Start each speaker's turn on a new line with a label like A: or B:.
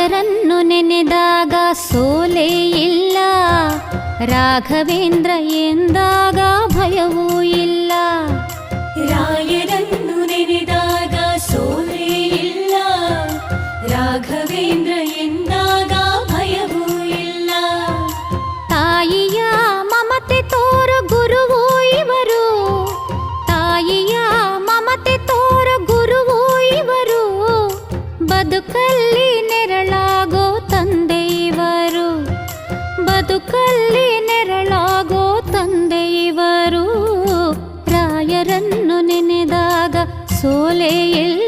A: ರಾಯರನ್ನು ನೆನೆದಾಗ ಸೋಲೇ ಇಲ್ಲ, ರಾಘವೇಂದ್ರ ಎಂದಾಗ ಭಯವೂ ಇಲ್ಲ.
B: ರಾಯರನ್ನು ನೆನೆದಾಗ ಸೋಲೇ ಇಲ್ಲ, ರಾಘವೇಂದ್ರ ಎಂದಾಗ ಭಯವೂ ಇಲ್ಲ.
A: ತಾಯಿಯ ಮಮತೆ ತೋರು ಗುರುವು ಇವರು, ತಾಯಿಯ ಮಮತೆ ತೋರು ಗುರುವು ಇವರು, ಬದುಕಲ್ಲಿ ನೆರಳಾಗೋ ತಂದೆ ಇವರು, ಬದುಕಲ್ಲಿ ನೆರಳಾಗೋ ತಂದೆ ಇವರು. ರಾಯರನ್ನು ನೆನೆದಾಗ ಸೋಲೇ ಇಲ್ಲ,